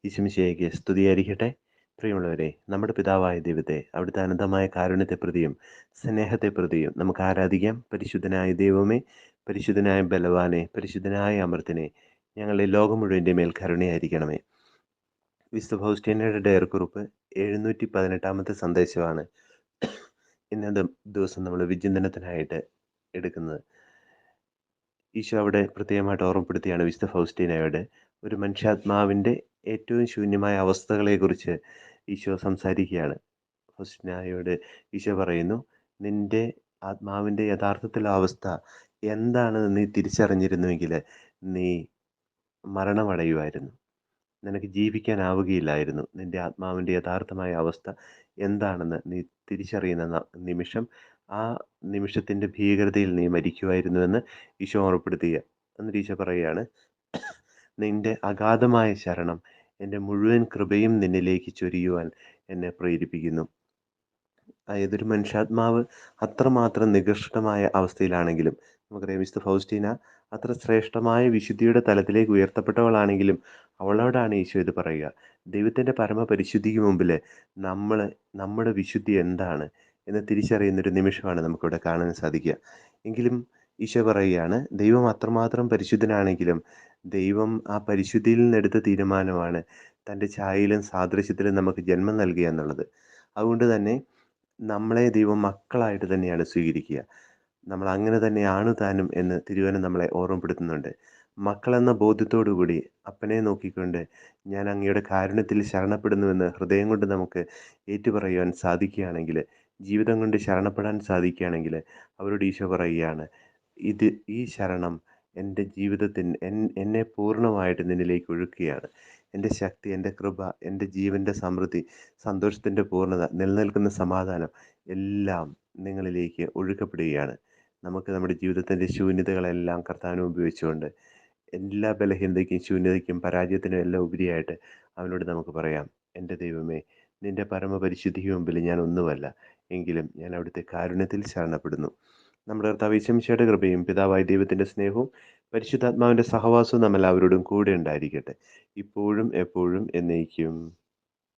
ഈശോമിശിഹായ്ക്ക് സ്തുതിയായിരിക്കട്ടെ. പ്രിയമുള്ളവരെ, നമ്മുടെ പിതാവായ ദൈവത്തെ അവിടുത്തെ അനന്തമായ കാരുണ്യത്തെ പ്രതിയും സ്നേഹത്തെ പ്രതിയും നമുക്ക് ആരാധിക്കാം. പരിശുദ്ധനായ ദൈവമേ, പരിശുദ്ധനായ ബലവാനെ, പരിശുദ്ധനായ അമർത്തിനെ, ഞങ്ങളുടെ ലോകം മുഴുവൻ്റെ മേൽ കരുണയായിരിക്കണമേ. വിശുദ്ധ ഫൗസ്റ്റീനയുടെ ഡയറിക്കുറിപ്പ് 718 സന്ദേശമാണ് ഇന്നത്തെ ദിവസം നമ്മൾ വിചിന്തനത്തിനായിട്ട് എടുക്കുന്നത്. ഈശോ അവിടെ പ്രത്യേകമായിട്ട് ഓർമ്മപ്പെടുത്തിയാണ് വിശുദ്ധ ഫൗസ്റ്റീനയോട് ഒരു മനുഷ്യാത്മാവിൻ്റെ ഏറ്റവും ശൂന്യമായ അവസ്ഥകളെക്കുറിച്ച് ഈശോ സംസാരിക്കുകയാണ്. ഫൗസ്റ്റീനയോട് ഈശോ പറയുന്നു, നിൻ്റെ ആത്മാവിൻ്റെ യഥാർത്ഥത്തിലുള്ള അവസ്ഥ എന്താണെന്ന് നീ തിരിച്ചറിഞ്ഞിരുന്നുവെങ്കിൽ നീ മരണമടയുമായിരുന്നു, നിനക്ക് ജീവിക്കാനാവുകയില്ലായിരുന്നു. നിൻ്റെ ആത്മാവിൻ്റെ യഥാർത്ഥമായ അവസ്ഥ എന്താണെന്ന് നീ തിരിച്ചറിയുന്ന നിമിഷം, ആ നിമിഷത്തിൻ്റെ ഭീകരതയിൽ നീ മരിക്കുമായിരുന്നുവെന്ന് ഈശോ ഓർമ്മപ്പെടുത്തുക. എന്നിട്ട് ഈശോ പറയുകയാണ്, നിൻ്റെ അഗാധമായ ശരണം എൻ്റെ മുഴുവൻ കൃപയും നിന്നിലേക്ക് ചൊരിയുവാൻ എന്നെ പ്രേരിപ്പിക്കുന്നു. ഏതൊരു മനുഷ്യാത്മാവ് അത്രമാത്രം നികൃഷ്ടമായ അവസ്ഥയിലാണെങ്കിലും, നമുക്കറിയാം വിശുദ്ധ ഫൗസ്റ്റീന അത്ര ശ്രേഷ്ഠമായ വിശുദ്ധിയുടെ തലത്തിലേക്ക് ഉയർത്തപ്പെട്ടവളാണെങ്കിലും അവളോടാണ് ഈശോ ഇത് പറയുക. ദൈവത്തിൻ്റെ പരമപരിശുദ്ധിക്ക് മുമ്പിൽ നമ്മുടെ വിശുദ്ധി എന്താണ് എന്ന് തിരിച്ചറിയുന്നൊരു നിമിഷമാണ് നമുക്കിവിടെ കാണാൻ സാധിക്കുക. എങ്കിലും ഈശോ പറയുകയാണ്, ദൈവം അത്രമാത്രം പരിശുദ്ധനാണെങ്കിലും ദൈവം ആ പരിശുദ്ധിയിൽ നിന്നെടുത്ത തീരുമാനമാണ് തൻ്റെ ഛായയിലും സാദൃശ്യത്തിലും നമുക്ക് ജന്മം നൽകുക എന്നുള്ളത്. അതുകൊണ്ട് തന്നെ നമ്മളെ ദൈവം മക്കളായിട്ട് തന്നെയാണ് സ്വീകരിക്കുക. നമ്മൾ അങ്ങനെ തന്നെയാണ് താനും എന്ന് തിരുവചനം നമ്മളെ ഓർമ്മപ്പെടുത്തുന്നുണ്ട്. മക്കളെന്ന ബോധ്യത്തോടു കൂടി അപ്പനെ നോക്കിക്കൊണ്ട് ഞാൻ അങ്ങയുടെ കാരുണ്യത്തിൽ ശരണപ്പെടുന്നുവെന്ന് ഹൃദയം കൊണ്ട് നമുക്ക് ഏറ്റുപറയുവാൻ സാധിക്കുകയാണെങ്കിൽ, ജീവിതം കൊണ്ട് ശരണപ്പെടാൻ സാധിക്കുകയാണെങ്കിൽ, അവരോട് ഈശോ പറയുകയാണ്, ഈ ശരണം എൻ്റെ ജീവിതത്തിൽ എന്നെ പൂർണ്ണമായിട്ട് നിന്നിലേക്ക് ഒഴുക്കുകയാണ്. എൻ്റെ ശക്തി, എൻ്റെ കൃപ, എൻ്റെ ജീവൻ്റെ സമൃദ്ധി, സന്തോഷത്തിൻ്റെ പൂർണ്ണത, നിലനിൽക്കുന്ന സമാധാനം എല്ലാം നിങ്ങളിലേക്ക് ഒഴുക്കപ്പെടുകയാണ്. നമുക്ക് നമ്മുടെ ജീവിതത്തിൻ്റെ ശൂന്യതകളെല്ലാം കർത്താവിനെ ഉപയോഗിച്ചുകൊണ്ട് എല്ലാ ബലഹീനതയ്ക്കും ശൂന്യതയ്ക്കും പരാജയത്തിനും എല്ലാം ഉപരിയായിട്ട് അവനോട് നമുക്ക് പറയാം, എൻ്റെ ദൈവമേ, നിൻ്റെ പരമപരിശുദ്ധിക്ക് മുമ്പിൽ ഞാൻ ഒന്നുമല്ല, എങ്കിലും ഞാൻ അവിടുത്തെ കാരുണ്യത്തിൽ ശരണപ്പെടുന്നു. നമ്മുടെ കർത്താവ് യേശുമിശിഹായുടെ കൃപയും പിതാവായ ദൈവത്തിൻ്റെ സ്നേഹവും പരിശുദ്ധാത്മാവിൻ്റെ സഹവാസവും നമ്മളെല്ലാവരോടും കൂടെ ഉണ്ടായിരിക്കട്ടെ, ഇപ്പോഴും എപ്പോഴും എന്നേക്കും.